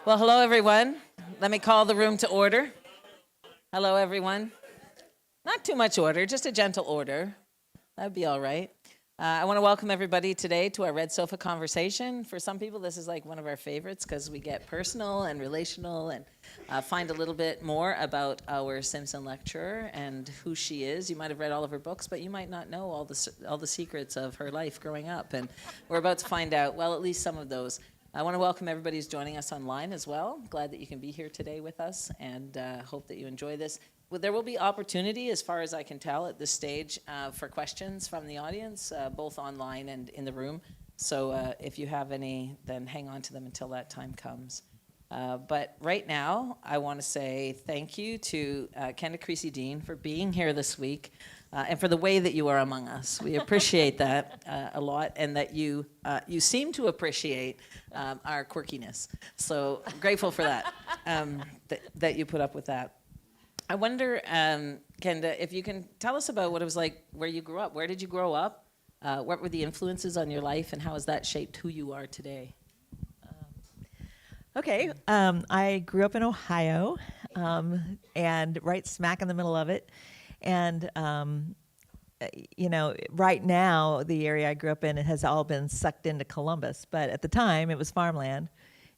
Well, hello, everyone. Let me call the room to order. Hello, everyone. Not too much order, just a gentle order. That'd be all right. I want to welcome everybody today to our Red Sofa conversation. For some people, this is like one of our favorites because we get personal and relational and find a little bit more about our Simpson lecturer and who she is. You might have read all of her books, but you might not know all the secrets of her life growing up. And we're about to find out, well, at least some of those. I want to welcome everybody who's joining us online as well. Glad that you can be here today with us, and hope that you enjoy this. Well, there will be opportunity, as far as I can tell at this stage, for questions from the audience, both online and in the room. So if you have any, then hang on to them until that time comes. But right now, I want to say thank you to Kenda Creasy Dean for being here this week and for the way that you are among us. We appreciate that a lot, and that you seem to appreciate our quirkiness. So grateful for that, that you put up with that. I wonder, Kenda, if you can tell us about what it was like where you grew up. Where did you grow up? What were the influences on your life, and how has that shaped who you are today? Okay, I grew up in Ohio, and right smack in the middle of it. And, right now, the area I grew up in has all been sucked into Columbus. But at the time, it was farmland.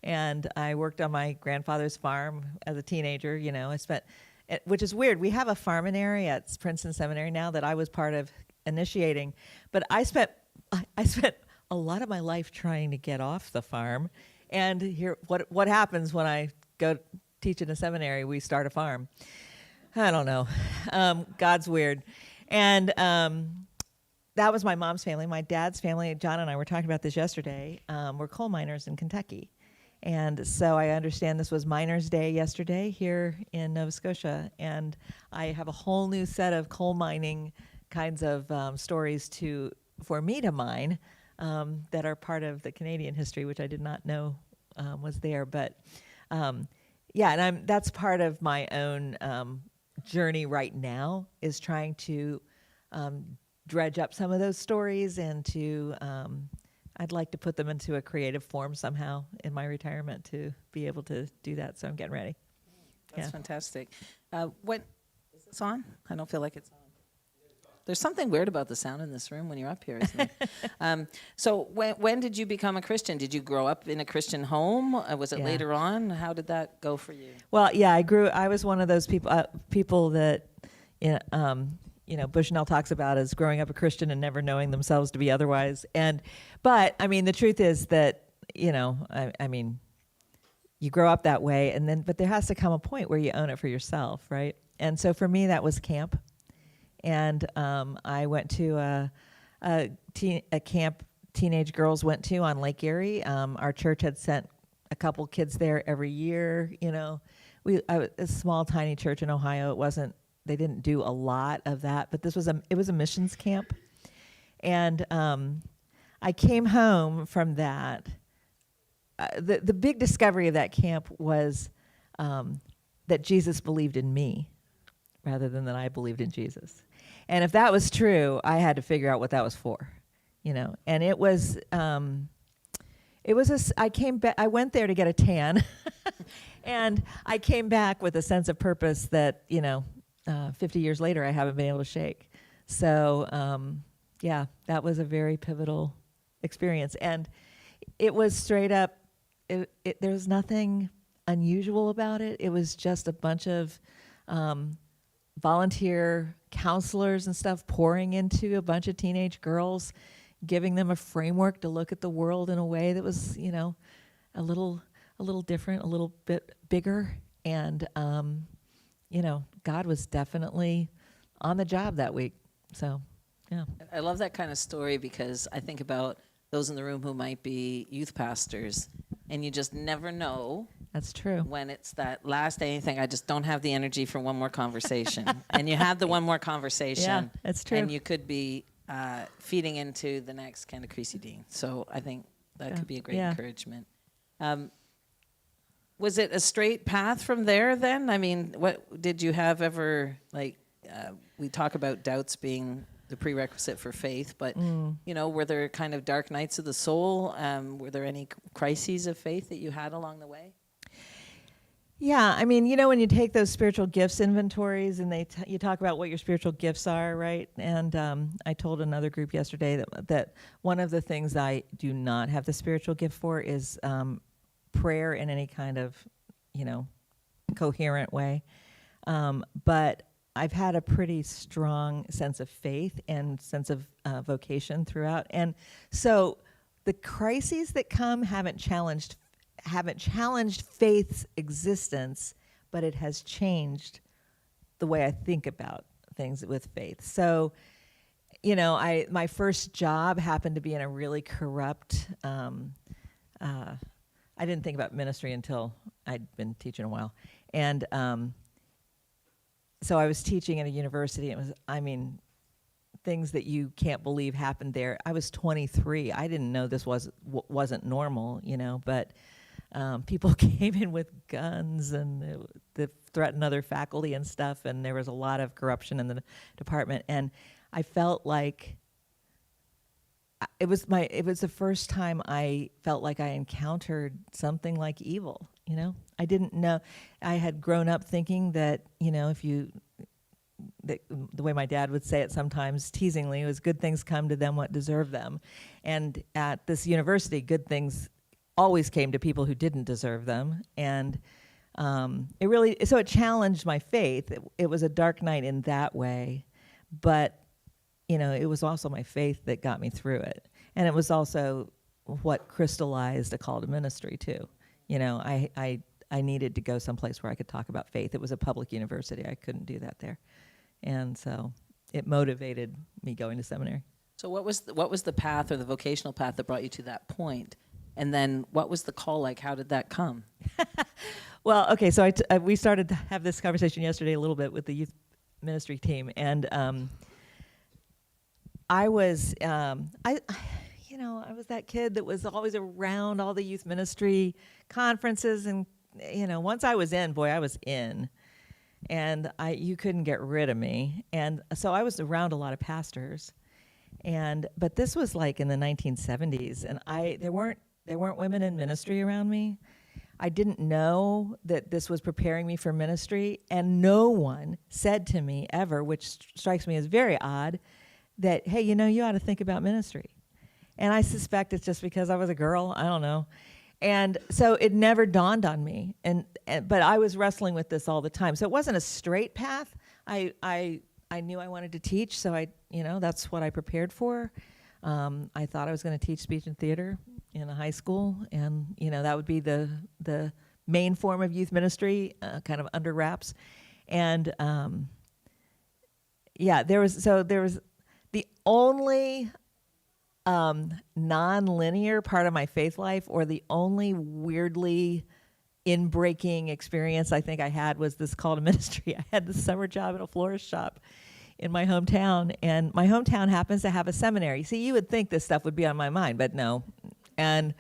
And I worked on my grandfather's farm as a teenager. I spent... Which is weird. We have a farming area at Princeton Seminary now that I was part of initiating, but I spent a lot of my life trying to get off the farm. And here, what happens when I go teach in a seminary? We start a farm. I don't know. God's weird. And that was my mom's family. My dad's family, John and I were talking about this yesterday, were coal miners in Kentucky. And so I understand this was Miners' Day yesterday here in Nova Scotia, and I have a whole new set of coal mining kinds of stories for me to mine that are part of the Canadian history, which I did not know was there. But and that's part of my own journey right now, is trying to dredge up some of those stories and to I'd like to put them into a creative form somehow in my retirement to be able to do that. So I'm getting ready. That's fantastic. Is this on? I don't feel like it's on. There's something weird about the sound in this room when you're up here, isn't there? So when did you become a Christian? Did you grow up in a Christian home? Was it later on? How did that go for you? Well, yeah, I was one of those people that, Bushnell talks about as growing up a Christian and never knowing themselves to be otherwise. But I mean, the truth is that, I mean, you grow up that way, but there has to come a point where you own it for yourself, right? And so for me, that was camp. And I went to a camp teenage girls went to on Lake Erie. Our church had sent a couple kids there every year. A small, tiny church in Ohio. They didn't do a lot of that, but it was a missions camp. And I came home from that. The big discovery of that camp was that Jesus believed in me rather than that I believed in Jesus. And if that was true, I had to figure out what that was for, And it was I went there to get a tan, and I came back with a sense of purpose that 50 years later I haven't been able to shake. So that was a very pivotal experience, and it was straight up. There was nothing unusual about it. It was just a bunch of volunteer counselors and stuff pouring into a bunch of teenage girls, giving them a framework to look at the world in a way that was, a little different, a little bit bigger. And, God was definitely on the job that week. So, yeah. I love that kind of story because I think about those in the room who might be youth pastors, and you just never know. That's true. When it's that last day, you think, I just don't have the energy for one more conversation. And you have the one more conversation. Yeah, that's true. And you could be feeding into the next Kenda Creasy Dean. So I think that could be a great encouragement. Was it a straight path from there then? I mean, what did you have ever, we talk about doubts being the prerequisite for faith, but, were there kind of dark nights of the soul? Were there any crises of faith that you had along the way? Yeah, I mean, when you take those spiritual gifts inventories and you talk about what your spiritual gifts are, right? And I told another group yesterday that one of the things I do not have the spiritual gift for is prayer in any kind of, coherent way. But I've had a pretty strong sense of faith and sense of vocation throughout. And so the crises that come haven't challenged faith's existence, but it has changed the way I think about things with faith. So, my first job happened to be in a really corrupt. I didn't think about ministry until I'd been teaching a while, and so I was teaching at a university. It was, things that you can't believe happened there. I was 23. I didn't know this wasn't normal, but. People came in with guns and they threatened other faculty and stuff, and there was a lot of corruption in the department. And I felt like it was the first time I felt like I encountered something like evil. I didn't know. I had grown up thinking that the way my dad would say it sometimes teasingly was, good things come to them what deserve them. And at this university, good things always came to people who didn't deserve them. And it challenged my faith. It was a dark night in that way, but it was also my faith that got me through it. And it was also what crystallized a call to ministry too. I needed to go someplace where I could talk about faith. It was a public university. I couldn't do that there. And so it motivated me going to seminary. So what was the path or the vocational path that brought you to that point? And then what was the call like? How did that come? Well, okay, so we started to have this conversation yesterday a little bit with the youth ministry team, and I was that kid that was always around all the youth ministry conferences, and once I was in, I was in, and you couldn't get rid of me, and so I was around a lot of pastors, but this was like in the 1970s, and there weren't women in ministry around me. I didn't know that this was preparing me for ministry, and no one said to me ever, which strikes me as very odd, that, hey, you ought to think about ministry. And I suspect it's just because I was a girl. I don't know. And so it never dawned on me. But I was wrestling with this all the time. So it wasn't a straight path. I knew I wanted to teach, so that's what I prepared for. I thought I was going to teach speech and theater in a high school, and that would be the main form of youth ministry, kind of under wraps. And there was the only non-linear part of my faith life, or the only weirdly in-breaking experience I think I had, was this call to ministry. I had this summer job in a florist shop in my hometown, and my hometown happens to have a seminary. See, you would think this stuff would be on my mind, but no. And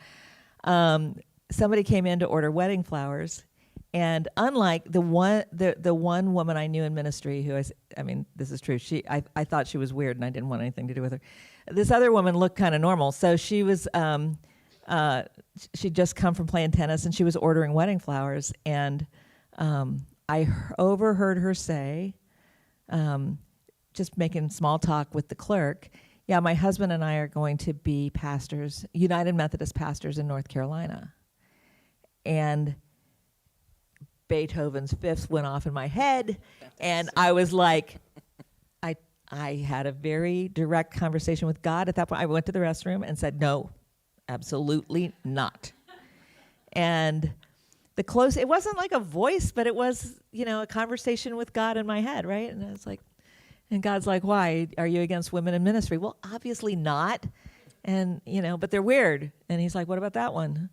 somebody came in to order wedding flowers, and unlike the one woman I knew in ministry, who this is true, I thought she was weird and I didn't want anything to do with her. This other woman looked kind of normal, so she was she'd just come from playing tennis, and she was ordering wedding flowers, and I overheard her say, just making small talk with the clerk, yeah, my husband and I are going to be pastors, United Methodist pastors in North Carolina. And Beethoven's Fifth went off in my head, and I was like, I had a very direct conversation with God at that point. I went to the restroom and said, no, absolutely not. And it wasn't like a voice, but it was, a conversation with God in my head, right? And I was like, and God's like, why? Are you against women in ministry? Well, obviously not. And, but they're weird. And he's like, what about that one?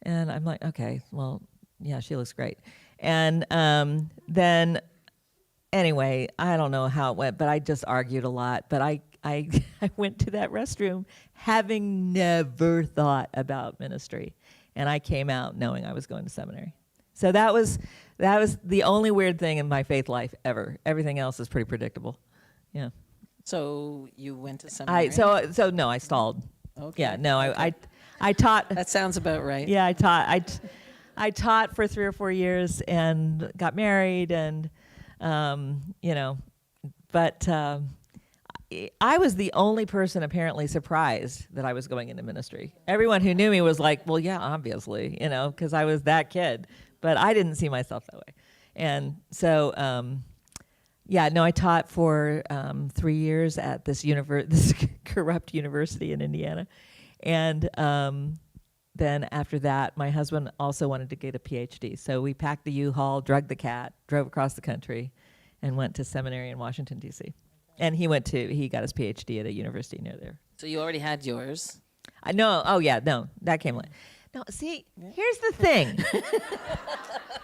And I'm like, okay, well, yeah, she looks great. And then, anyway, I don't know how it went, but I just argued a lot. But I went to that restroom having never thought about ministry. And I came out knowing I was going to seminary. So that was the only weird thing in my faith life ever. Everything else is pretty predictable. Yeah. So you went to seminary? So no, I stalled. Okay. Yeah, no, okay. I taught. That sounds about right. Yeah, I taught. I taught for 3 or 4 years and got married, and but I was the only person apparently surprised that I was going into ministry. Everyone who knew me was like, well, yeah, obviously, because I was that kid. But I didn't see myself that way. And so, I taught for 3 years at this this corrupt university in Indiana. And then after that, my husband also wanted to get a PhD. So we packed the U-Haul, drugged the cat, drove across the country, and went to seminary in Washington, D.C. And he got his PhD at a university near there. So you already had yours. I know. Oh, yeah. No, that came later. No, see, here's the thing.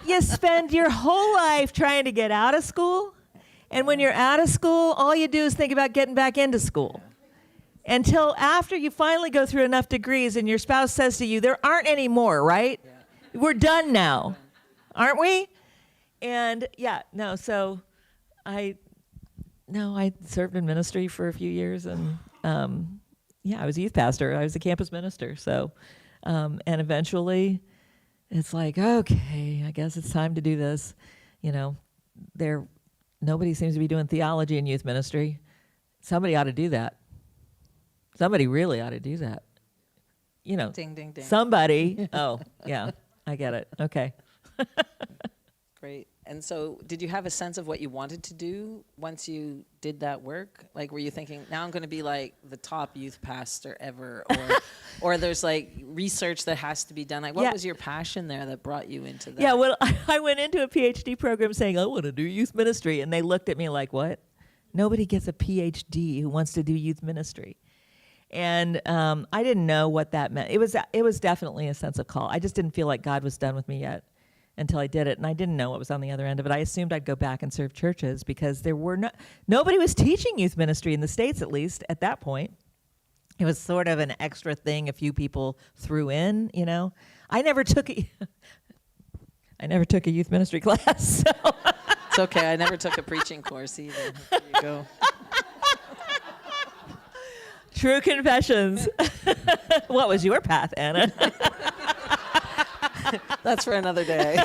You spend your whole life trying to get out of school. And when you're out of school, all you do is think about getting back into school. Until after you finally go through enough degrees and your spouse says to you, there aren't any more, right? Yeah. We're done now. Aren't we? And so I served in ministry for a few years, and I was a youth pastor. I was a campus minister. So, and eventually, it's like, okay, I guess it's time to do this. Nobody seems to be doing theology in youth ministry. Somebody ought to do that. Somebody really ought to do that. Ding, ding, ding. Somebody. Oh, yeah, I get it. Okay. Great. And so did you have a sense of what you wanted to do once you did that work? Like, were you thinking, now I'm going to be like the top youth pastor ever? Or there's like research that has to be done? Like, what was your passion there that brought you into that? Yeah, well, I went into a PhD program saying, I want to do youth ministry. And they looked at me like, what? Nobody gets a PhD who wants to do youth ministry. And I didn't know what that meant. It was definitely a sense of call. I just didn't feel like God was done with me yet until I did it, and I didn't know what was on the other end of it. I assumed I'd go back and serve churches because nobody was teaching youth ministry in the States, at least at that point. It was sort of an extra thing a few people threw in, I never took a youth ministry class. So. It's okay. I never took a preaching course either. There you go. True confessions. What was your path, Anna? That's for another day.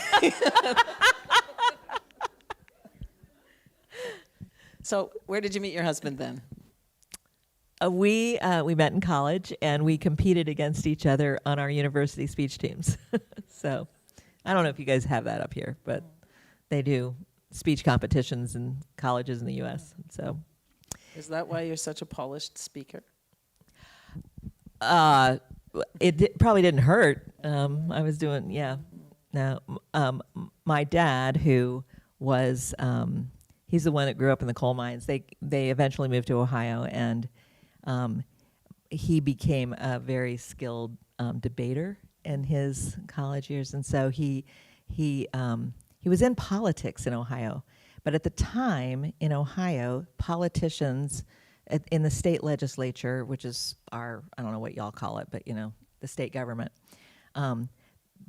So where did you meet your husband then? We met in college, and we competed against each other on our university speech teams. So I don't know if you guys have that up here, but they do speech competitions in colleges in the U.S. So, is that why you're such a polished speaker? It probably didn't hurt. I was doing, No, my dad, who was, he's the one that grew up in the coal mines. They eventually moved to Ohio, and he became a very skilled debater in his college years, and so he was in politics in Ohio. But at the time in Ohio, politicians in the state legislature, which is I don't know what y'all call it, but the state government,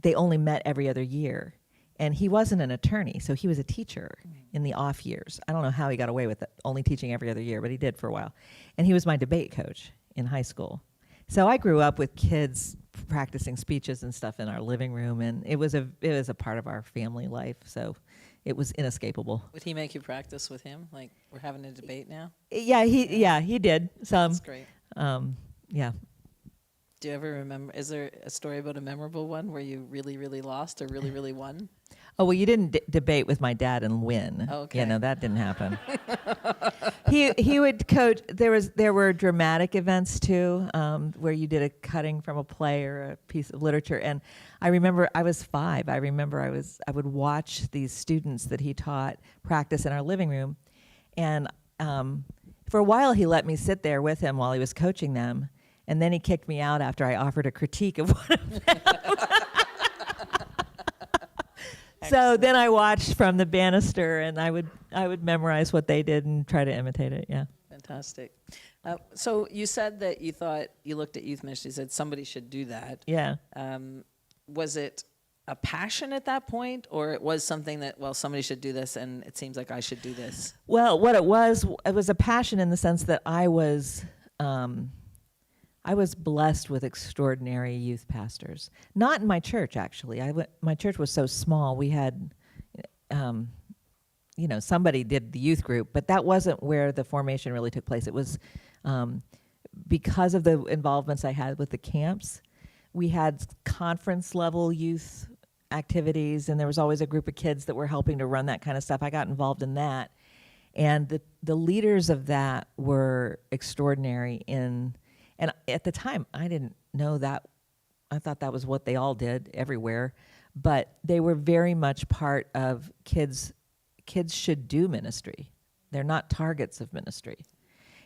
they only met every other year. And he wasn't an attorney, so he was a teacher in the off years. I don't know how he got away with it, only teaching every other year, but he did for a while. And he was my debate coach in high school. So I grew up with kids practicing speeches and stuff in our living room, and it was a part of our family life. So it was inescapable. Would he make you practice with him? Like, we're having a debate now? Yeah, he did. That's great. Yeah. Do you ever remember, is there a story about a memorable one where you really, really lost or really, really won? Oh, well, you didn't debate with my dad and win. Okay. That didn't happen. He would coach. There were dramatic events too, where you did a cutting from a play or a piece of literature. And I remember I was 5. I would watch these students that he taught practice in our living room, and for a while he let me sit there with him while he was coaching them, and then he kicked me out after I offered a critique of one of them. So then I watched from the banister, and I would memorize what they did and try to imitate it. Yeah. Fantastic. So you said that you thought you looked at youth ministry, you said somebody should do that. Yeah. Was it a passion at that point, or it was something that, well, somebody should do this, and it seems like I should do this? Well, what it was a passion in the sense that I was I was blessed with extraordinary youth pastors. Not in my church, actually. My church was so small. We had, somebody did the youth group, but that wasn't where the formation really took place. It was because of the involvements I had with the camps. We had conference level youth activities, and there was always a group of kids that were helping to run that kind of stuff. I got involved in that. And the leaders of that were extraordinary and at the time, I didn't know that. I thought that was what they all did everywhere. But they were very much part of kids should do ministry. They're not targets of ministry.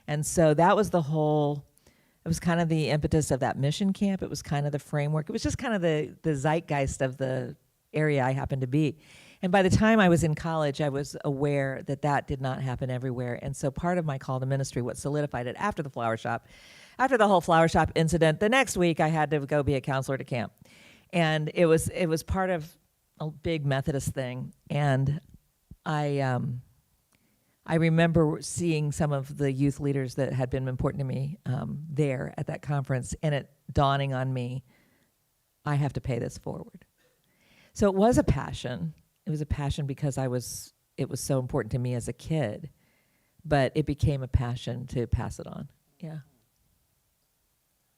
And so that was it was kind of the impetus of that mission camp. It was kind of the framework. It was just kind of the zeitgeist of the area I happened to be. And by the time I was in college, I was aware that did not happen everywhere. And so part of my call to ministry, what solidified it after the whole flower shop incident, the next week I had to go be a counselor to camp. And it was part of a big Methodist thing. And I remember seeing some of the youth leaders that had been important to me there at that conference, and it dawning on me, I have to pay this forward. So it was a passion. It was a passion because it was so important to me as a kid, but it became a passion to pass it on. Yeah.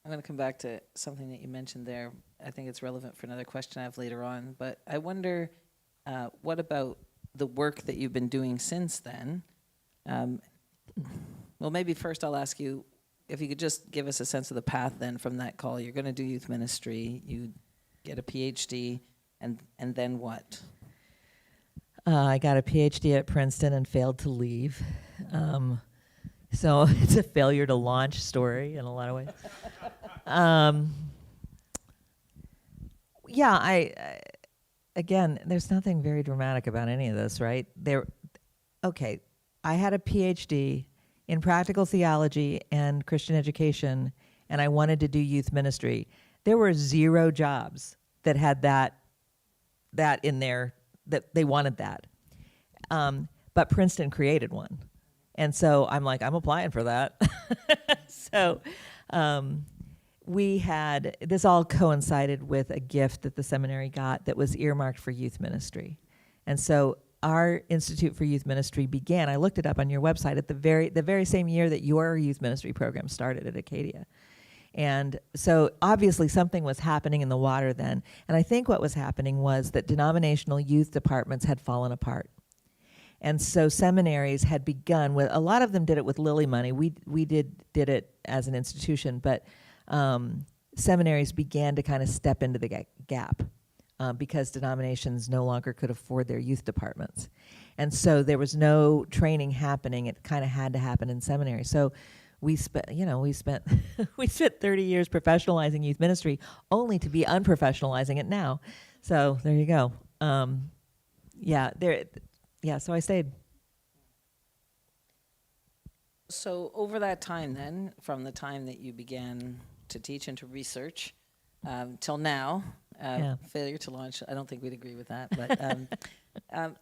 I'm going to come back to something that you mentioned there. I think it's relevant for another question I have later on, but I wonder, what about the work that you've been doing since then? Well, maybe first I'll ask you if you could just give us a sense of the path then from that call. You're going to do youth ministry, you get a PhD, and then what? I got a PhD at Princeton and failed to leave. So it's a failure to launch story in a lot of ways. Again, there's nothing very dramatic about any of this, right? I had a PhD in practical theology and Christian education, and I wanted to do youth ministry. There were 0 jobs that had that in there, that they wanted that. But Princeton created one. And so I'm like, I'm applying for that. So this all coincided with a gift that the seminary got that was earmarked for youth ministry. And so our Institute for Youth Ministry began, I looked it up on your website, at the very same year that your youth ministry program started at Acadia. And so obviously something was happening in the water then. And I think what was happening was that denominational youth departments had fallen apart. And so seminaries had begun with, a lot of them did it with Lilly money. We did it as an institution, but seminaries began to kind of step into the gap because denominations no longer could afford their youth departments. And so there was no training happening. It kind of had to happen in seminary. So we spent 30 years professionalizing youth ministry, only to be unprofessionalizing it now. So there you go. So I stayed. So over that time then, from the time that you began to teach and to research till now, failure to launch, I don't think we'd agree with that. But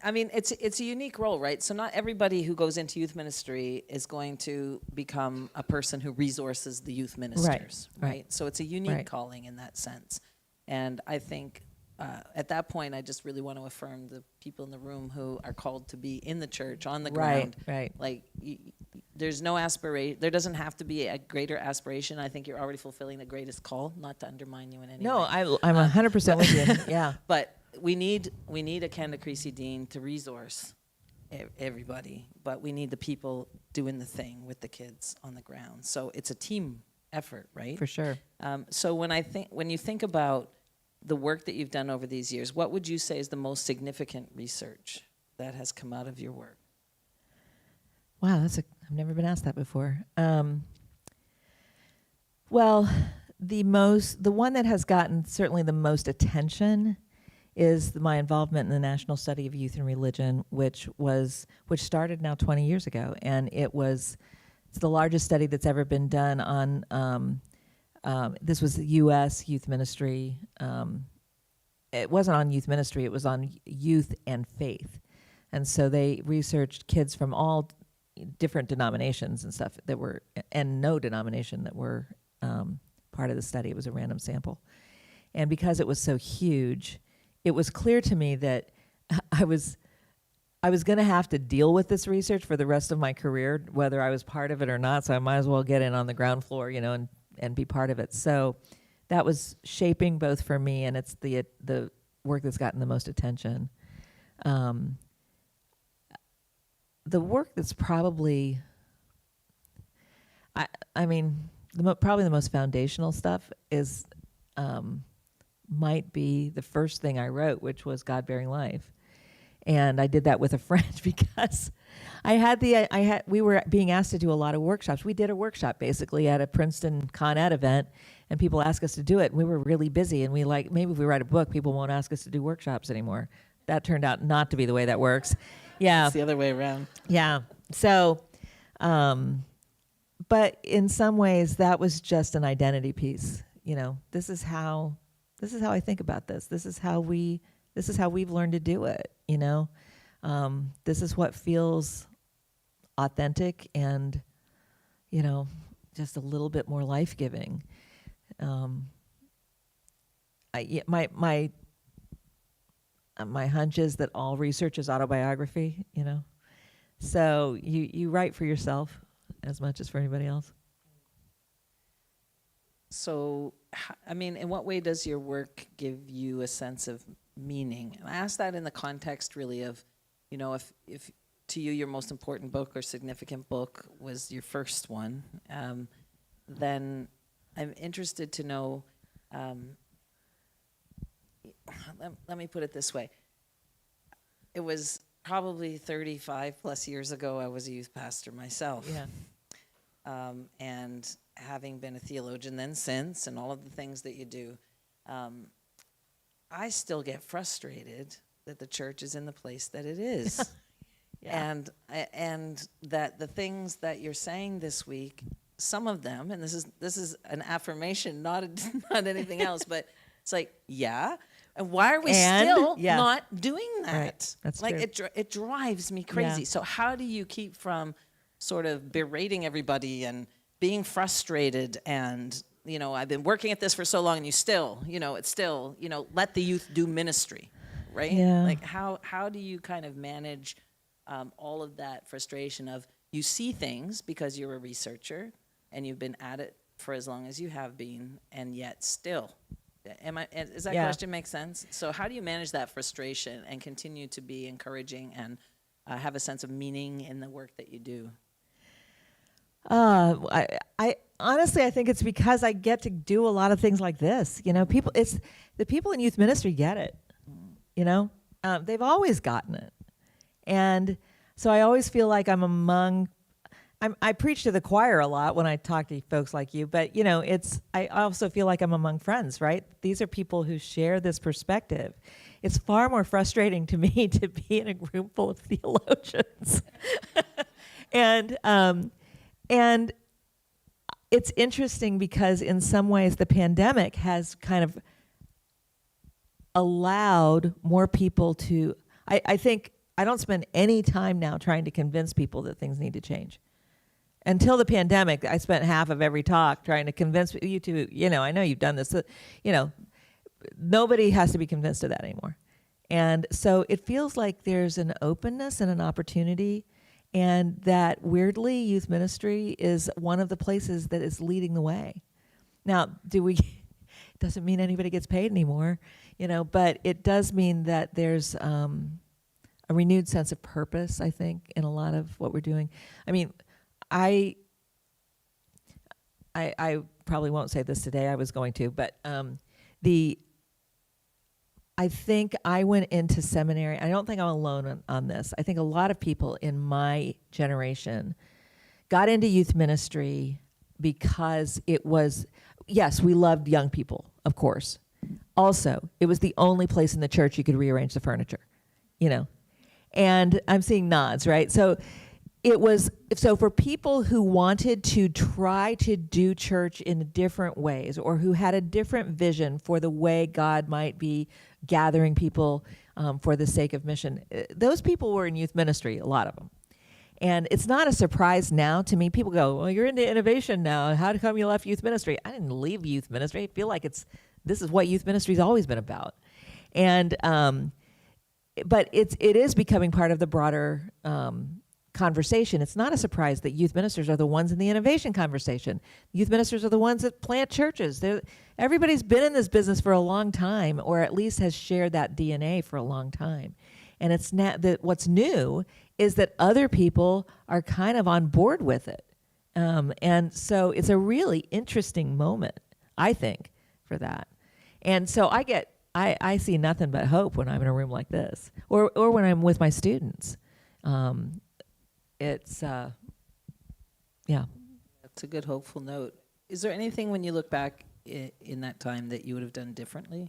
I mean, it's a unique role, right? So not everybody who goes into youth ministry is going to become a person who resources the youth ministers, right? So it's a unique calling in that sense. And I think at that point, I just really want to affirm the people in the room who are called to be in the church, on the ground. Right. Like, there's no aspiration. There doesn't have to be a greater aspiration. I think you're already fulfilling the greatest call, not to undermine you in any way. No, I'm 100% with you. Yeah. But we need a Kenda Creasy Dean to resource everybody, but we need the people doing the thing with the kids on the ground. So it's a team effort, right? For sure. So when you think about the work that you've done over these years, what would you say is the most significant research that has come out of your work? Wow, I've never been asked that before. Well, the one that has gotten certainly the most attention is my involvement in the National Study of Youth and Religion, which started now 20 years ago, and it's the largest study that's ever been done on. This was U.S. youth ministry. It wasn't on youth ministry, it was on youth and faith. And so they researched kids from all different denominations and stuff and no denomination that were part of the study. It was a random sample. And because it was so huge, it was clear to me that I was going to have to deal with this research for the rest of my career, whether I was part of it or not. So I might as well get in on the ground floor, and be part of it. So that was shaping both for me, and it's the work that's gotten the most attention. The work that's probably, probably the most foundational stuff is, might be the first thing I wrote, which was God-Bearing Life. And I did that with a friend because we were being asked to do a lot of workshops. We did a workshop basically at a Princeton Con Ed event, and people asked us to do it. And we were really busy, and maybe if we write a book, people won't ask us to do workshops anymore. That turned out not to be the way that works. Yeah. It's the other way around. Yeah. So, but in some ways that was just an identity piece. This is how I think about this. This is how we've learned to do it. This is what feels authentic and, just a little bit more life-giving. My hunch is that all research is autobiography, So you write for yourself as much as for anybody else. So, in what way does your work give you a sense of meaning? And I ask that in the context really of, if to you your most important book or significant book was your first one, then I'm interested to know, let me put it this way. It was probably 35 plus years ago I was a youth pastor myself. Yeah. And having been a theologian then since, and all of the things that you do, I still get frustrated that the church is in the place that it is. Yeah. And that the things that you're saying this week, some of them, and this is an affirmation, not anything else, but it's like, yeah. And why are we still not doing that? Right. That's like true. It drives me crazy. Yeah. So how do you keep from sort of berating everybody and being frustrated and, I've been working at this for so long and you still, it's still, let the youth do ministry, right? Yeah. Like how do you kind of manage all of that frustration of you see things because you're a researcher and you've been at it for as long as you have been, and yet still, does that question make sense? So how do you manage that frustration and continue to be encouraging and have a sense of meaning in the work that you do? I honestly, I think it's because I get to do a lot of things like this. The people in youth ministry get it. They've always gotten it, and so I always feel like I preach to the choir a lot when I talk to folks like you, but I also feel like I'm among friends, right? These are people who share this perspective. It's far more frustrating to me to be in a room full of theologians, and it's interesting because in some ways the pandemic has kind of allowed more people to, I think I don't spend any time now trying to convince people that things need to change. Until the pandemic, I spent half of every talk trying to convince you to, I know you've done this, nobody has to be convinced of that anymore. And so it feels like there's an openness and an opportunity, and that weirdly youth ministry is one of the places that is leading the way. Now, it doesn't mean anybody gets paid anymore, but it does mean that there's a renewed sense of purpose, I think, in a lot of what we're doing. I probably won't say this today. I was going to, but I think I went into seminary. I don't think I'm alone on this. I think a lot of people in my generation got into youth ministry because it was, yes, we loved young people, of course. Also, it was the only place in the church you could rearrange the furniture, And I'm seeing nods, right? So for people who wanted to try to do church in different ways, or who had a different vision for the way God might be gathering people for the sake of mission, those people were in youth ministry, a lot of them. And it's not a surprise now to me. People go, well, you're into innovation now. How come you left youth ministry? I didn't leave youth ministry. I feel like this is what youth ministry's always been about. And but it is becoming part of the broader conversation. It's not a surprise that youth ministers are the ones in the innovation conversation. Youth ministers are the ones that plant churches. Everybody's been in this business for a long time, or at least has shared that DNA for a long time. And it's not that what's new is that other people are kind of on board with it. And so it's a really interesting moment, I think, for that. And so I see nothing but hope when I'm in a room like this, or when I'm with my students. It's, yeah. That's a good, hopeful note. Is there anything when you look back in that time that you would have done differently?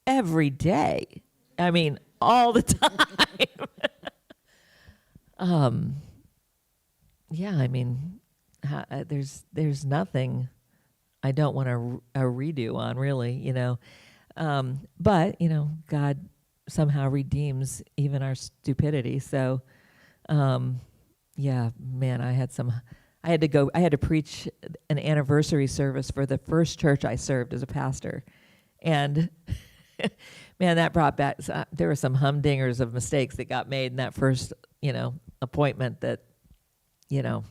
Every day. I mean, all the time. Yeah, I mean, there's nothing I don't want a redo on, really, you know. But, you know, God somehow redeems even our stupidity. So, yeah, man, I had to preach an anniversary service for the first church I served as a pastor. And man, that brought back, there were some humdingers of mistakes that got made in that first, you know, appointment that, you know,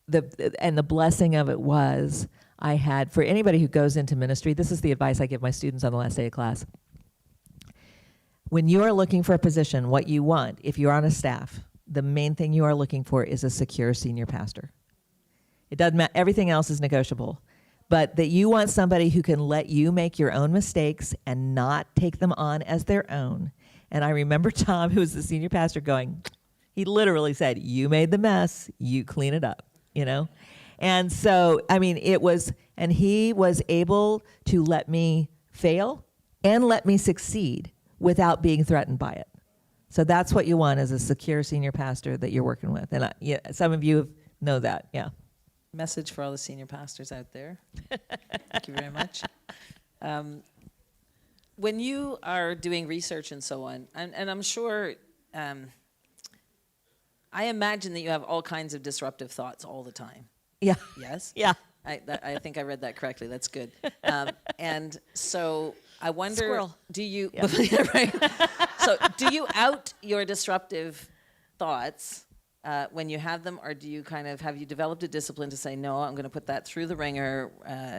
the blessing of it was I had, for anybody who goes into ministry, this is the advice I give my students on the last day of class. When you are looking for a position, what you want, if you're on a staff, the main thing you are looking for is a secure senior pastor. It doesn't matter, everything else is negotiable. But that you want somebody who can let you make your own mistakes and not take them on as their own. And I remember Tom, who was the senior pastor, he literally said, you made the mess, you clean it up, you know? And so, I mean, and he was able to let me fail and let me succeed without being threatened by it. So that's what you want as a secure senior pastor that you're working with. And yeah, some of you know that, yeah. Message for all the senior pastors out there. Thank you very much. When you are doing research and so on, and I'm sure, I imagine that you have all kinds of disruptive thoughts all the time. Yeah. Yes? Yeah. I think I read that correctly. That's good. And so I wonder, Squirrel. do you, Yeah. yeah, right. So do you out your disruptive thoughts when you have them, or do you have you developed a discipline to say, no, I'm going to put that through the ringer,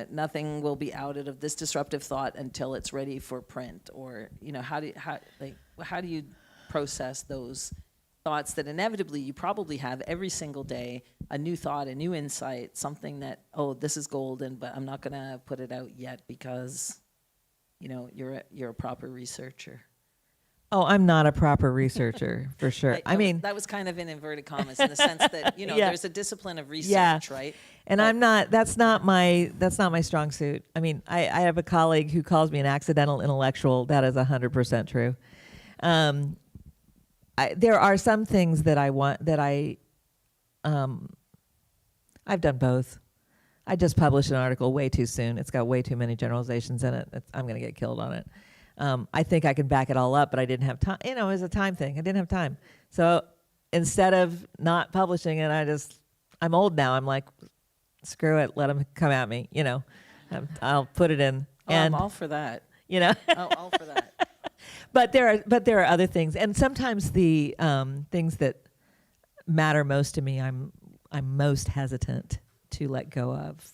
nothing will be outed of this disruptive thought until it's ready for print? Or, you know, how do you process those thoughts that inevitably you probably have every single day, a new thought, a new insight, something that, oh, this is golden, but I'm not going to put it out yet because, you know, you're a proper researcher? Oh, I'm not a proper researcher, for sure. I mean, that was kind of in inverted commas in the sense that, you know, Yeah. there's a discipline of research, Yeah. right? and that's not my strong suit. I mean, I have a colleague who calls me an accidental intellectual. That is 100% true. There are some things that I've done both. I just published an article way too soon. It's got way too many generalizations in it. I'm going to get killed on it. I think I can back it all up, but I didn't have time. You know, it was a time thing. I didn't have time. So instead of not publishing it, I'm old now. I'm like, screw it. Let them come at me. You know, I'll put it in. I'm all for that. You know, All for that. But there are other things, and sometimes the things that matter most to me, I'm most hesitant to let go of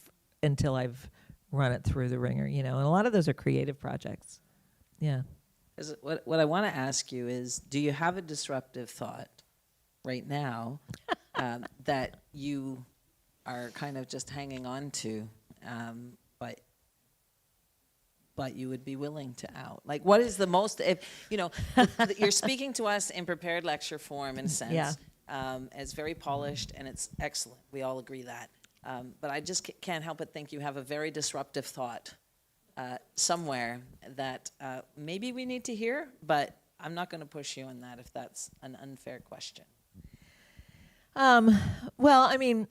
until I've run it through the ringer. You know, and a lot of those are creative projects. Yeah. What I want to ask you is, do you have a disruptive thought right now that you are kind of just hanging on to, but you would be willing to out? Like, what is the most, if, you know, you're speaking to us in prepared lecture form in a sense. Yeah. It's very polished and it's excellent. We all agree that. But I just can't help but think you have a very disruptive thought somewhere that maybe we need to hear, but I'm not going to push you on that if that's an unfair question. Well, I mean,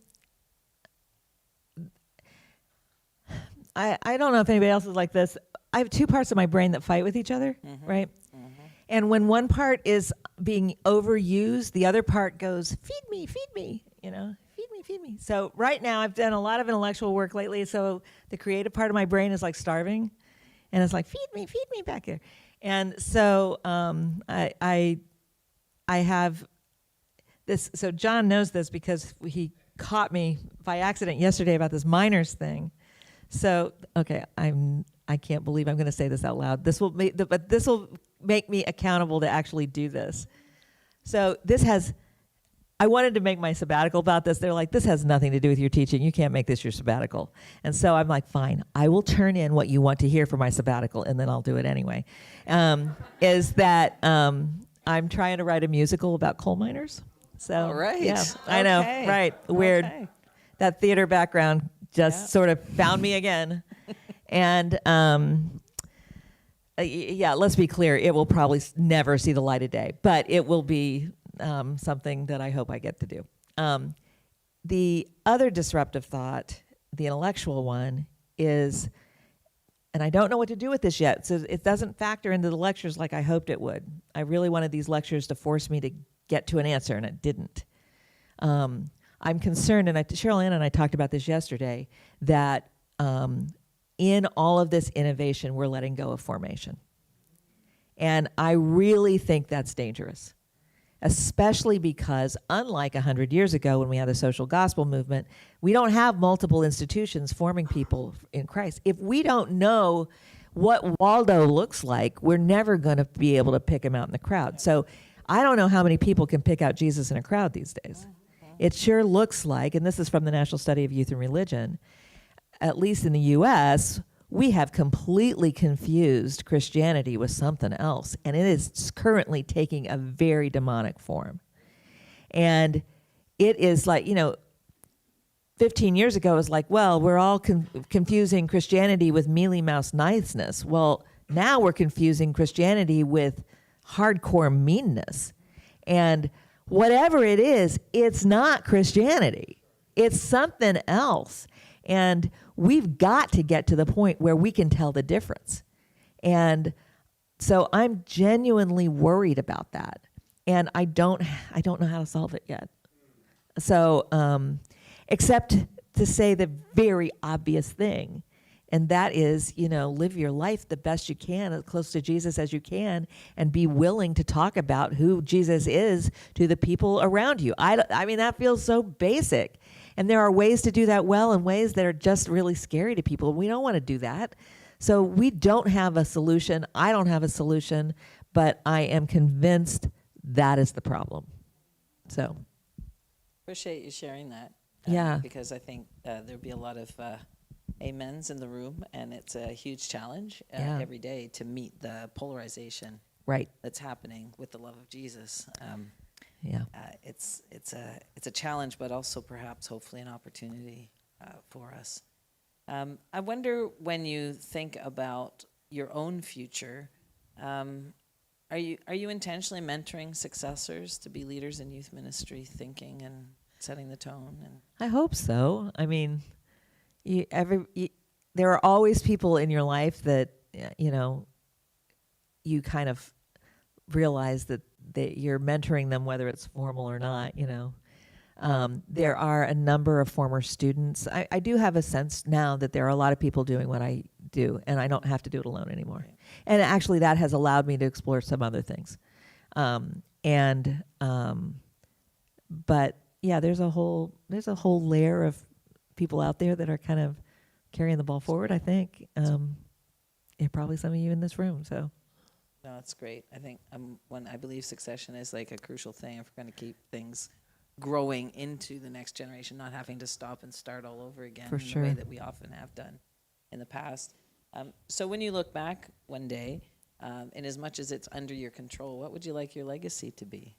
I don't know if anybody else is like this. I have two parts of my brain that fight with each other, right? Mm-hmm. And when one part is being overused, the other part goes, feed me, you know, feed me, feed me. So right now I've done a lot of intellectual work lately. So the creative part of my brain is like starving, and it's like, feed me back here. And so I have this. So John knows this because he caught me by accident yesterday about this minors thing. So okay, I can't believe I'm going to say this out loud. But this will make me accountable to actually do this. So I wanted to make my sabbatical about this. They're like, this has nothing to do with your teaching. You can't make this your sabbatical. And so I'm like, fine, I will turn in what you want to hear for my sabbatical, and then I'll do it anyway. Is that I'm trying to write a musical about coal miners. So, all right. Yeah, I know, right, weird. Okay. That theater background just sort of found me again. And let's be clear, it will probably never see the light of day, but it will be something that I hope I get to do. The other disruptive thought, the intellectual one, is, and I don't know what to do with this yet, so it doesn't factor into the lectures like I hoped it would. I really wanted these lectures to force me to get to an answer, and it didn't. I'm concerned, and Cheryl Ann and I talked about this yesterday, that in all of this innovation, we're letting go of formation. And I really think that's dangerous, especially because unlike 100 years ago when we had the social gospel movement, we don't have multiple institutions forming people in Christ. If we don't know what Waldo looks like, we're never going to be able to pick him out in the crowd. So I don't know how many people can pick out Jesus in a crowd these days. It sure looks like, and this is from the National Study of Youth and Religion, at least in the U.S., we have completely confused Christianity with something else, and it is currently taking a very demonic form. And it is like, 15 years ago, it was like, well, we're all confusing Christianity with mealy-mouse niceness. Well, now we're confusing Christianity with hardcore meanness. And whatever it is, it's not Christianity. It's something else. And we've got to get to the point where we can tell the difference. And so I'm genuinely worried about that. And I don't know how to solve it yet. So, except to say the very obvious thing, and that is, live your life the best you can, as close to Jesus as you can, and be willing to talk about who Jesus is to the people around you. I mean, that feels so basic. And there are ways to do that well and ways that are just really scary to people. We don't want to do that. So we don't have a solution. I don't have a solution, but I am convinced that is the problem. So. Appreciate you sharing that. Yeah. Because I think there'd be a lot of amens in the room, and it's a huge challenge every day to meet the polarization that's happening with the love of Jesus. It's a challenge, but also perhaps hopefully an opportunity for us. I wonder, when you think about your own future, are you intentionally mentoring successors to be leaders in youth ministry, thinking and setting the tone? And I hope so. I mean, there are always people in your life that you kind of realize that you're mentoring them, whether it's formal or not. There are a number of former students. I do have a sense now that there are a lot of people doing what I do, and I don't have to do it alone anymore. Right. And actually, that has allowed me to explore some other things. But yeah, there's a whole layer of people out there that are kind of carrying the ball forward, I think. Probably some of you in this room. So. No, that's great. I think when I believe succession is like a crucial thing if we're going to keep things growing into the next generation, not having to stop and start all over again the way that we often have done in the past. So when you look back one day, in as much as it's under your control, what would you like your legacy to be?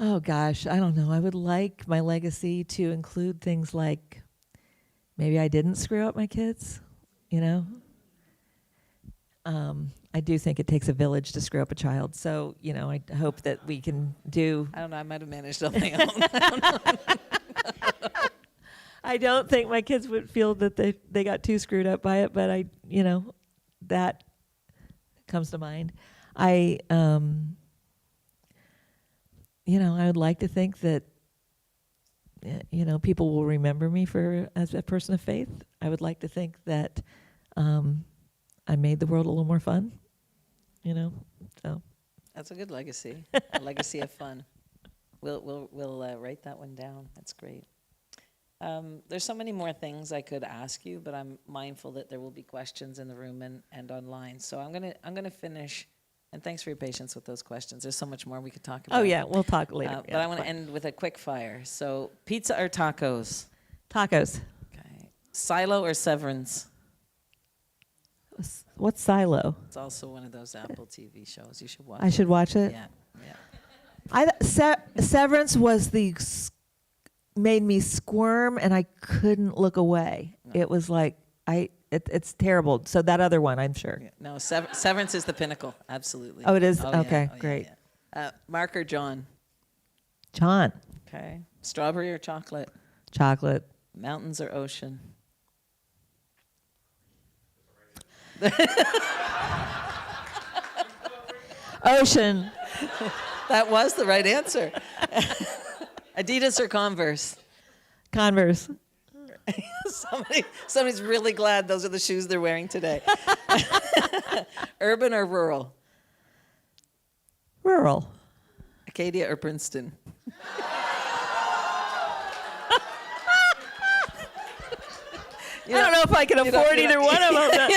Oh gosh, I don't know. I would like my legacy to include things like maybe I didn't screw up my kids, I do think it takes a village to screw up a child. So, I hope that we can do. I don't know. I might have managed on my own. I don't think my kids would feel that they got too screwed up by it, but that comes to mind. I would like to think that, people will remember me as a person of faith. I would like to think that I made the world a little more fun, so. That's a good legacy. A legacy of fun. We'll write that one down. That's great. There's so many more things I could ask you, but I'm mindful that there will be questions in the room and online. So I'm gonna finish. And thanks for your patience with those questions. There's so much more we could talk about. Oh yeah, we'll talk later. But I want to end with a quick fire. So pizza or tacos? Tacos. Okay. Silo or Severance? What's Silo? It's also one of those Apple TV shows. You should watch. I should watch it. Yeah. Severance was made me squirm, and I couldn't look away. No. It was like it's terrible. So that other one, I'm sure. Yeah. No, Severance is the pinnacle. Absolutely. Oh, it is? Oh, okay, yeah. great. Yeah. Mark or John? John. Okay. Strawberry or chocolate? Chocolate. Mountains or ocean? Ocean. That was the right answer. Adidas or Converse? Converse. Somebody's really glad those are the shoes they're wearing today. Urban or rural? Rural. Acadia or Princeton? I don't know if I can afford either one of them.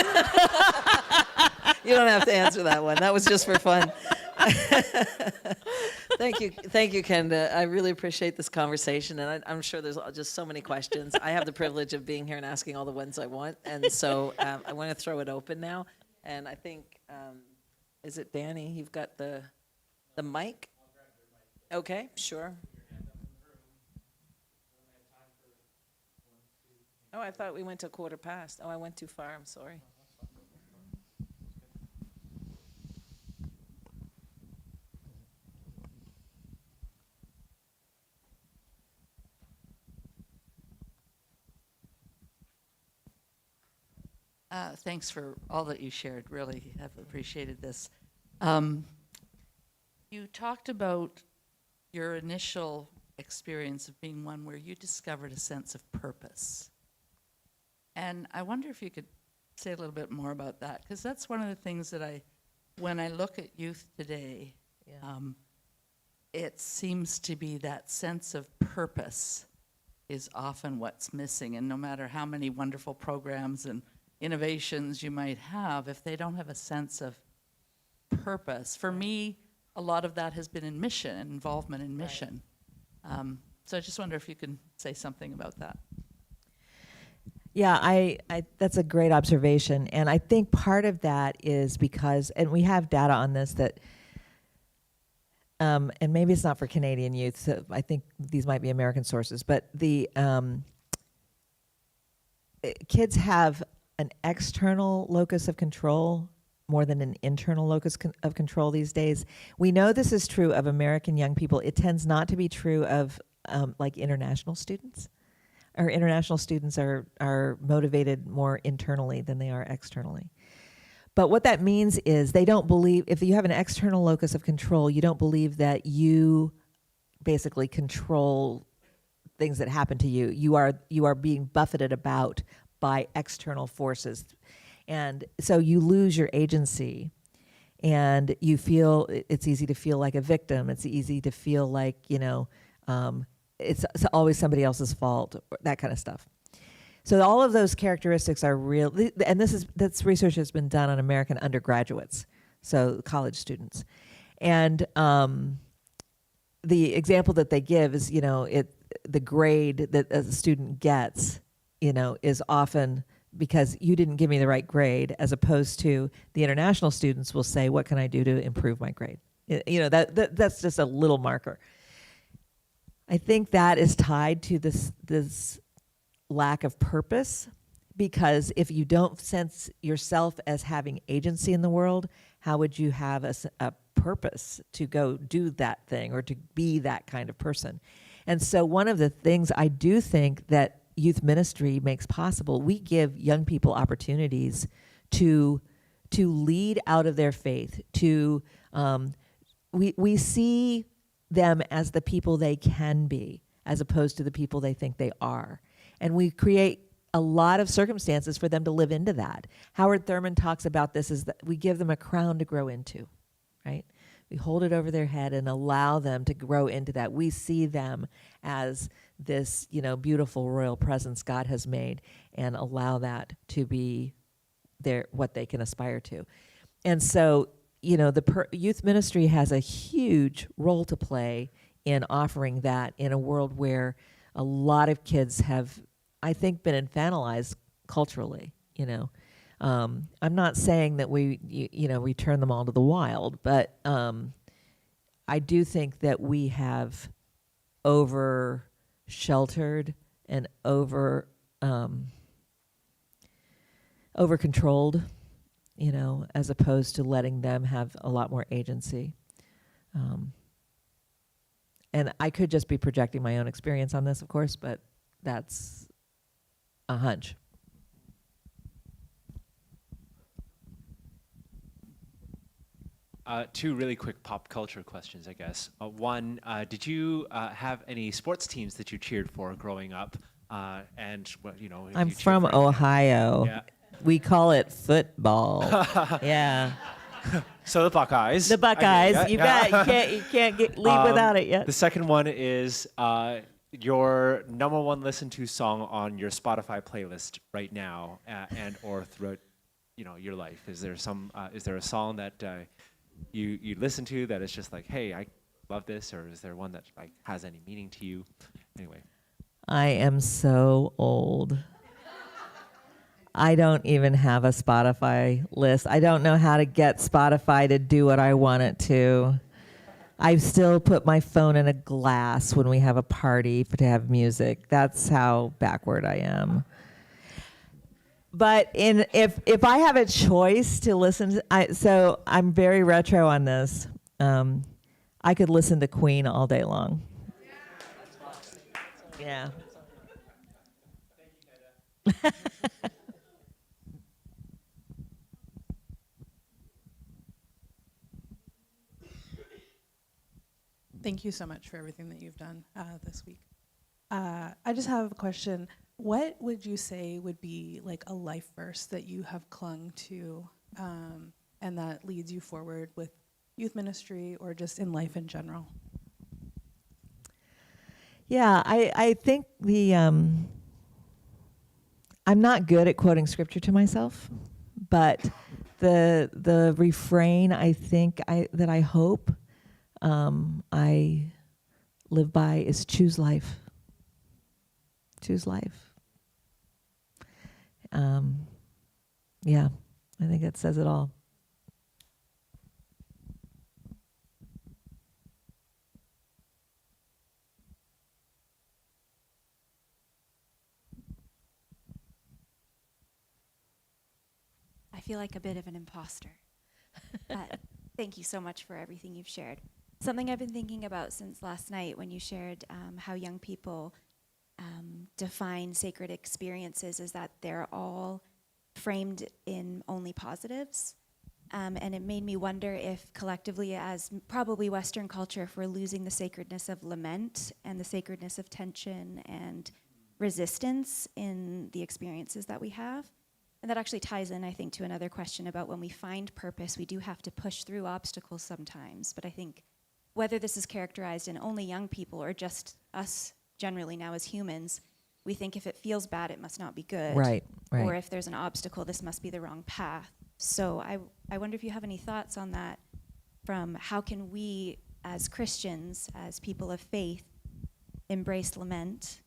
You don't have to answer that one. That was just for fun. Thank you, Kenda. I really appreciate this conversation, and I'm sure there's just so many questions. I have the privilege of being here and asking all the ones I want, and so I want to throw it open now. And I think, is it Danny? You've got the mic? Okay, sure. Oh, I thought we went to 1:15. Oh, I went too far. I'm sorry. Thanks for all that you shared. Really have appreciated this. You talked about your initial experience of being one where you discovered a sense of purpose. And I wonder if you could say a little bit more about that, because that's one of the things that when I look at youth today, it seems to be that sense of purpose is often what's missing. And no matter how many wonderful programs and innovations you might have, if they don't have a sense of purpose, for me, a lot of that has been in mission and involvement in mission. So I just wonder if you can say something about that. Yeah, I that's a great observation. And I think part of that is because, and we have data on this that, and maybe it's not for Canadian youth, so I think these might be American sources, but the kids have an external locus of control more than an internal locus of control these days. We know this is true of American young people. It tends not to be true of like international students. Our international students are motivated more internally than they are externally. But what that means is they don't believe, if you have an external locus of control, you don't believe that you basically control things that happen to you. You are being buffeted about by external forces. And so you lose your agency, and you feel, it's easy to feel like a victim. It's easy to feel like, it's always somebody else's fault, that kind of stuff. So all of those characteristics are real, and this research has been done on American undergraduates, so college students. And the example that they give is, the grade that a student gets, is often because you didn't give me the right grade, as opposed to the international students will say, what can I do to improve my grade? That's just a little marker. I think that is tied to this lack of purpose, Because if you don't sense yourself as having agency in the world, how would you have a purpose to go do that thing or to be that kind of person? And so one of the things I do think that youth ministry makes possible, we give young people opportunities to lead out of their faith, we see them as the people they can be, as opposed to the people they think they are. And we create a lot of circumstances for them to live into that. Howard Thurman talks about this as that we give them a crown to grow into, right? We hold it over their head and allow them to grow into that. We see them as this, beautiful royal presence God has made, and allow that to be what they can aspire to. And so, the youth ministry has a huge role to play in offering that in a world where a lot of kids have, I think, been infantilized culturally. I'm not saying that we return them all to the wild, but I do think that we have over sheltered and over controlled, as opposed to letting them have a lot more agency. And I could just be projecting my own experience on this, of course, but that's a hunch. Two really quick pop culture questions, I guess. One, did you have any sports teams that you cheered for growing up? And what, if I'm you cheered from for Ohio. Yeah. We call it football. Yeah. So the Buckeyes. The Buckeyes. I mean, You can't leave without it yet. The second one is your number one listened to song on your Spotify playlist right now, and or throughout, your life. Is there a song that you listen to that is just like, hey, I love this, or is there one that like has any meaning to you? Anyway. I am so old. I don't even have a Spotify list. I don't know how to get Spotify to do what I want it to. I still put my phone in a glass when we have a party to have music. That's how backward I am. But if I have a choice to listen to, so I'm very retro on this. I could listen to Queen all day long. Yeah. Thank you so much for everything that you've done this week. I just have a question. What would you say would be like a life verse that you have clung to and that leads you forward with youth ministry or just in life in general? Yeah, I think I'm not good at quoting scripture to myself, but the refrain I think that I hope I live by is choose life. Choose life. Yeah, I think that says it all. I feel like a bit of an imposter. But thank you so much for everything you've shared. Something I've been thinking about since last night when you shared how young people define sacred experiences is that they're all framed in only positives. And it made me wonder if collectively as probably Western culture, if we're losing the sacredness of lament and the sacredness of tension and resistance in the experiences that we have. And that actually ties in, I think, to another question about when we find purpose, we do have to push through obstacles sometimes. But I think whether this is characterized in only young people or just us generally now as humans, we think if it feels bad, it must not be good. Right. Or if there's an obstacle, this must be the wrong path. So I wonder if you have any thoughts on that from how can we as Christians, as people of faith, embrace lament,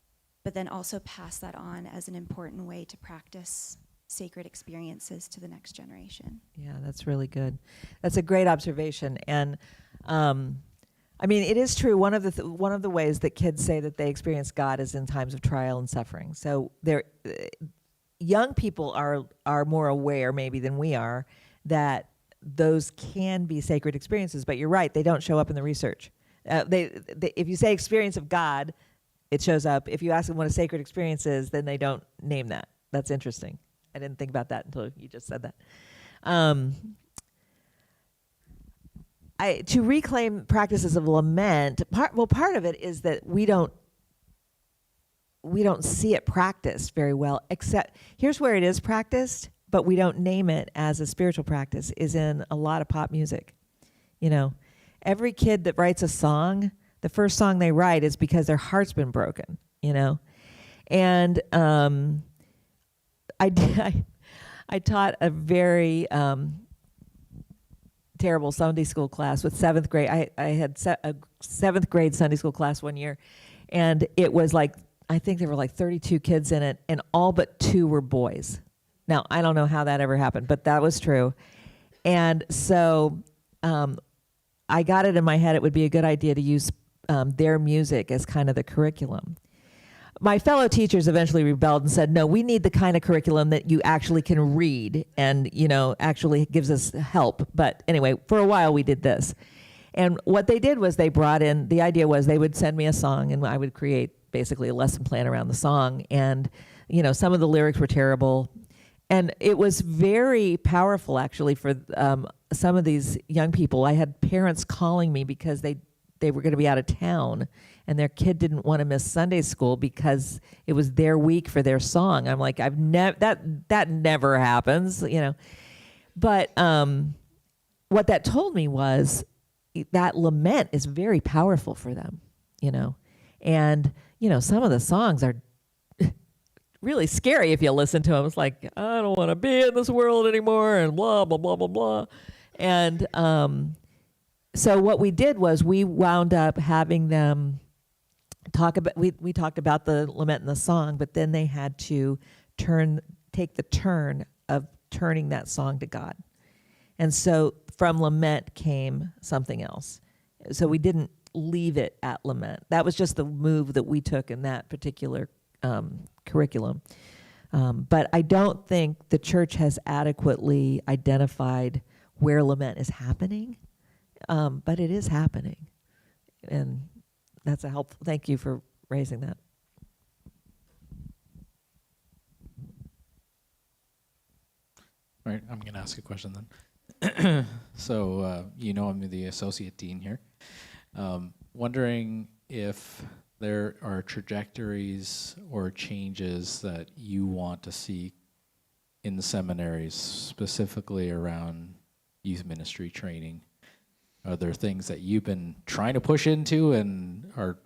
but then also pass that on as an important way to practice sacred experiences to the next generation. Yeah, that's really good. That's a great observation. And I mean, it is true. One of the ways that kids say that they experience God is in times of trial and suffering. So young people are more aware maybe than we are that those can be sacred experiences. But you're right, they don't show up in the research. They if you say experience of God, it shows up. If you ask them what a sacred experience is, then they don't name that. That's interesting. I didn't think about that until you just said that. To reclaim practices of lament, part of it is that we don't see it practiced very well, except here's where it is practiced, but we don't name it as a spiritual practice, is in a lot of pop music. You know, every kid that writes a song, the first song they write is because their heart's been broken, you know? And I taught a very terrible Sunday school class with 7th grade. I had a 7th grade Sunday school class one year, and it was like, I think there were like 32 kids in it, and all but 2 were boys. Now, I don't know how that ever happened, but that was true. And so I got it in my head it would be a good idea to use their music as kind of the curriculum. My fellow teachers eventually rebelled and said, no, we need the kind of curriculum that you actually can read and, you know, actually gives us help. But anyway, for a while we did this. And what they did was they brought in, the idea was they would send me a song and I would create basically a lesson plan around the song. And, you know, some of the lyrics were terrible. And it was very powerful, actually, for some of these young people. I had parents calling me because they were going to be out of town and their kid didn't want to miss Sunday school because it was their week for their song. I'm like, that never happens, you know. But what that told me was that lament is very powerful for them, you know. And, you know, some of the songs are really scary if you listen to them. It's like, I don't want to be in this world anymore and blah, blah, blah, blah, blah. And so what we did was we wound up having them talk about, we talked about the lament in the song, but then they had to take the turn of turning that song to God. And so from lament came something else. So we didn't leave it at lament. That was just the move that we took in that particular curriculum. But I don't think the church has adequately identified where lament is happening, but it is happening. And that's a helpful, thank you for raising that. All right, I'm going to ask a question then. So, you know, I'm the associate dean here. Wondering if there are trajectories or changes that you want to see in the seminaries, specifically around youth ministry training. Are there things that you've been trying to push into and are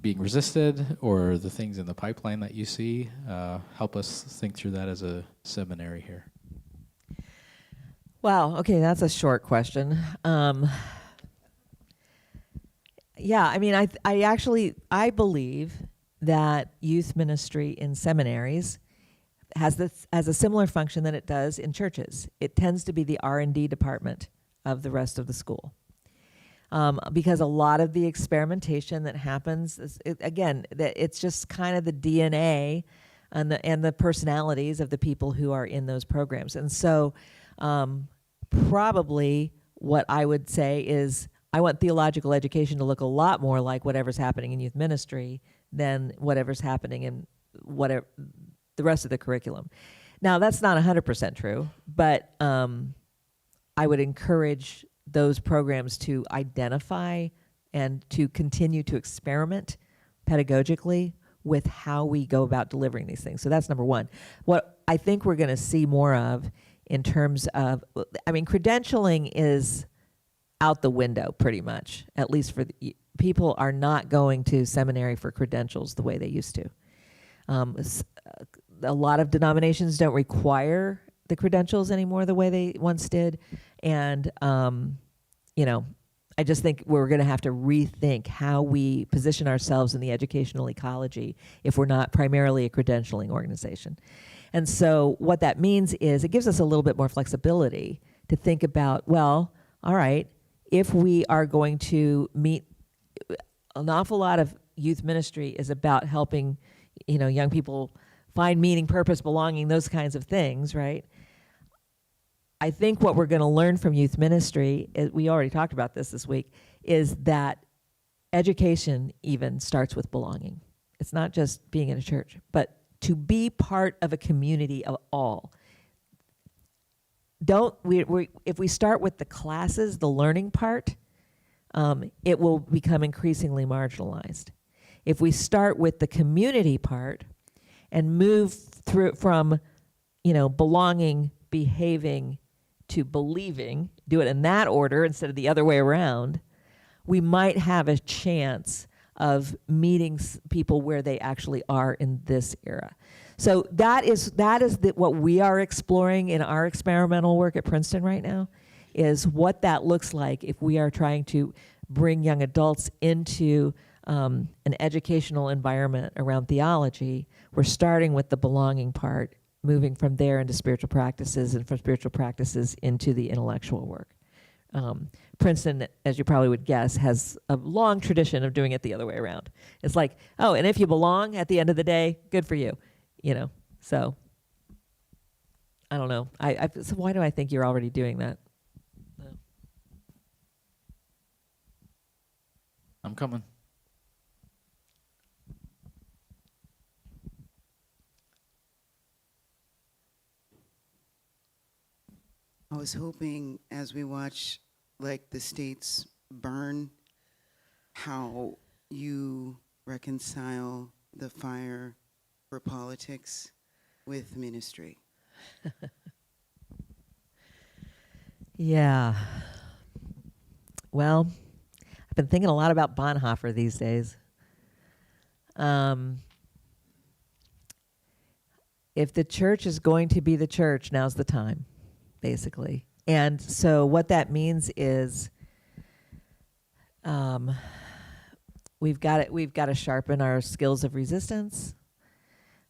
being resisted, or the things in the pipeline that you see? Help us think through that as a seminary here. Wow, okay, that's a short question. Yeah, I mean, I believe that youth ministry in seminaries has a similar function that it does in churches. It tends to be the R&D department of the rest of the school. Because a lot of the experimentation that happens, it's just kind of the DNA and the personalities of the people who are in those programs. And so probably what I would say is I want theological education to look a lot more like whatever's happening in youth ministry than whatever's happening in whatever the rest of the curriculum. Now, that's not 100% true, but I would encourage those programs to identify and to continue to experiment pedagogically with how we go about delivering these things. So that's number one. What I think we're going to see more of in terms of, I mean, credentialing is out the window pretty much, at least for people are not going to seminary for credentials the way they used to. A lot of denominations don't require the credentials anymore the way they once did. And, you know, I just think we're going to have to rethink how we position ourselves in the educational ecology if we're not primarily a credentialing organization. And so what that means is it gives us a little bit more flexibility to think about, well, all right, if we are going to meet, an awful lot of youth ministry is about helping, you know, young people find meaning, purpose, belonging, those kinds of things, right? I think what we're going to learn from youth ministry, we already talked about this week, is that education even starts with belonging. It's not just being in a church, but to be part of a community of all. If we start with the classes, the learning part, it will become increasingly marginalized. If we start with the community part and move through from, belonging, behaving, to believing, do it in that order instead of the other way around, we might have a chance of meeting people where they actually are in this era. So that is what we are exploring in our experimental work at Princeton right now, is what that looks like if we are trying to bring young adults into an educational environment around theology. We're starting with the belonging part, moving from there into spiritual practices, and from spiritual practices into the intellectual work. Princeton, as you probably would guess, has a long tradition of doing it the other way around. It's like, oh, and if you belong at the end of the day, good for you, So I don't know. So why do I think you're already doing that? No. I'm coming. I was hoping, as we watch the states burn, how you reconcile the fire for politics with ministry. Yeah. Well, I've been thinking a lot about Bonhoeffer these days. If the church is going to be the church, now's the time, basically. And so what that means is we've got to sharpen our skills of resistance.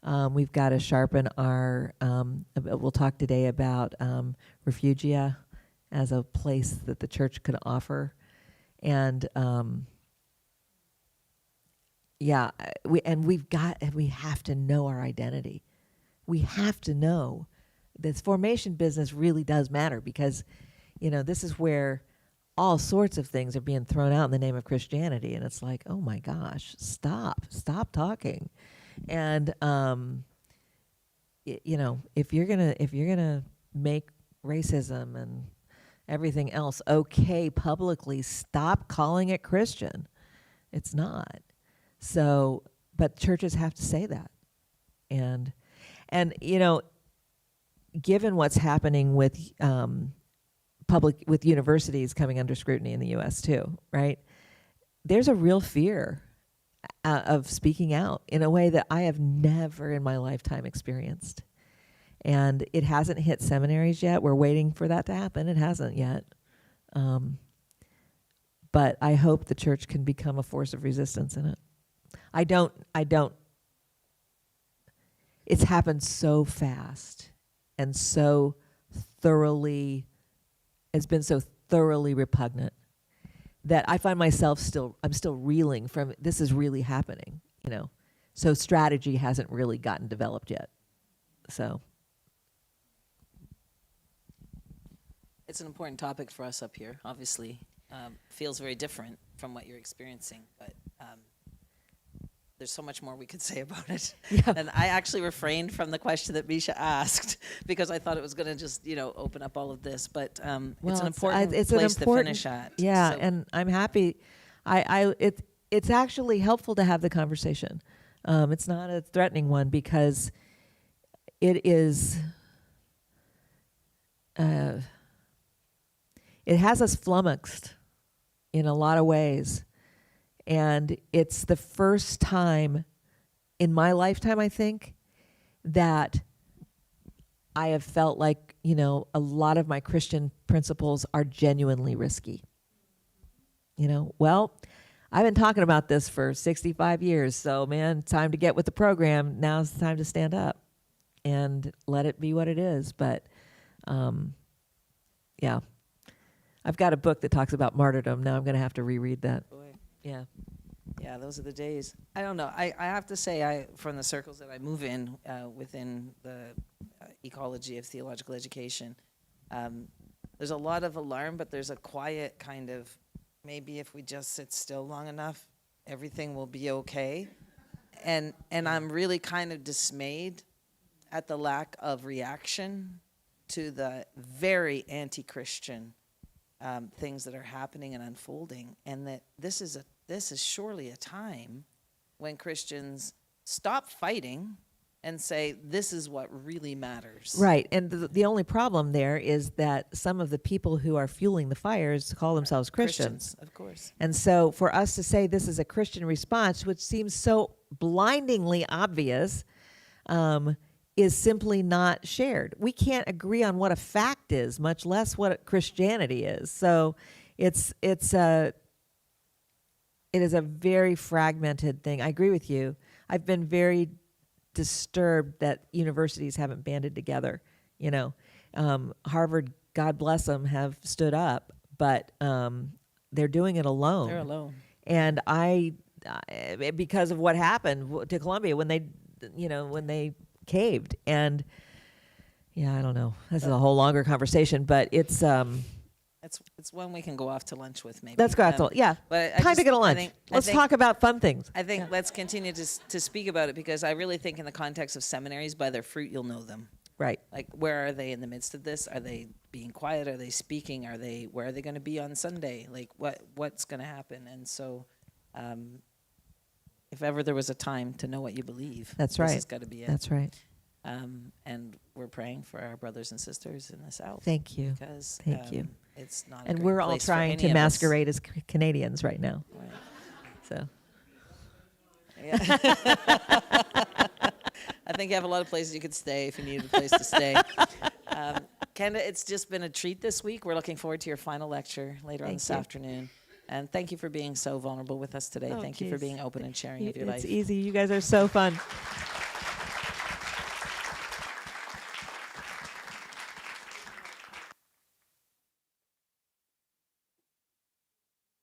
We've got to sharpen our, we'll talk today about refugia as a place that the church can offer. And we have to know our identity. We have to know this formation business really does matter, because, this is where all sorts of things are being thrown out in the name of Christianity. And it's like, oh my gosh, stop talking. And, if you're gonna make racism and everything else okay publicly, stop calling it Christian. It's not. So, but churches have to say that. And given what's happening with with universities coming under scrutiny in the U.S. too, right? There's a real fear of speaking out in a way that I have never in my lifetime experienced. And it hasn't hit seminaries yet. We're waiting for that to happen. It hasn't yet. But I hope the church can become a force of resistance in it. It's happened so fast and so thoroughly, it's been so thoroughly repugnant that I find myself I'm still reeling from, this is really happening, So strategy hasn't really gotten developed yet. So. It's an important topic for us up here, obviously. Feels very different from what you're experiencing, but there's so much more we could say about it. Yeah. And I actually refrained from the question that Misha asked because I thought it was going to just, open up all of this. But it's an important place to finish at. Yeah, So. and I'm happy. It's actually helpful to have the conversation. It's not a threatening one, because it is. It has us flummoxed in a lot of ways. And it's the first time in my lifetime, I think, that I have felt like, a lot of my Christian principles are genuinely risky. Well, I've been talking about this for 65 years, so man, time to get with the program. Now's the time to stand up and let it be what it is. But, yeah. I've got a book that talks about martyrdom. Now I'm going to have to reread that. Boy. Yeah. Yeah, those are the days. I don't know. I have to say, from the circles that I move in within the ecology of theological education, there's a lot of alarm, but there's a quiet kind of, maybe if we just sit still long enough, everything will be okay. And I'm really kind of dismayed at the lack of reaction to the very anti-Christian things that are happening and unfolding, and that this is surely a time when Christians stop fighting and say, this is what really matters. Right. And the only problem there is that some of the people who are fueling the fires call themselves Christians. Of course. And so for us to say this is a Christian response, which seems so blindingly obvious, is simply not shared. We can't agree on what a fact is, much less what Christianity is. So it is a very fragmented thing. I agree with you. I've been very disturbed that universities haven't banded together. You know, Harvard, God bless them, have stood up, but they're doing it alone. They're alone. And because of what happened to Columbia when they caved, and I don't know. This is a whole longer conversation, but it's one we can go off to lunch with, maybe. let's go out to But time to get a lunch. Let's talk about fun things. I think let's continue to speak about it, because I really think in the context of seminaries, by their fruit you'll know them. Right. Like, where are they in the midst of this? Are they being quiet? Are they speaking? Where are they going to be on Sunday? Like, what's going to happen? And so, if ever there was a time to know what you believe, That's this right. has got to be it. That's right. And we're praying for our brothers and sisters in the South. Thank you. Because Thank you. It's not. And we're all trying to masquerade as Canadians right now. Right. So Yeah. I think you have a lot of places you could stay if you needed a place to stay. Kenda, it's just been a treat this week. We're looking forward to your final lecture later on Thank this you. afternoon. And thank you for being so vulnerable with us today. Oh, thank you for geez. being open and sharing of your life. It's easy. You guys are so fun.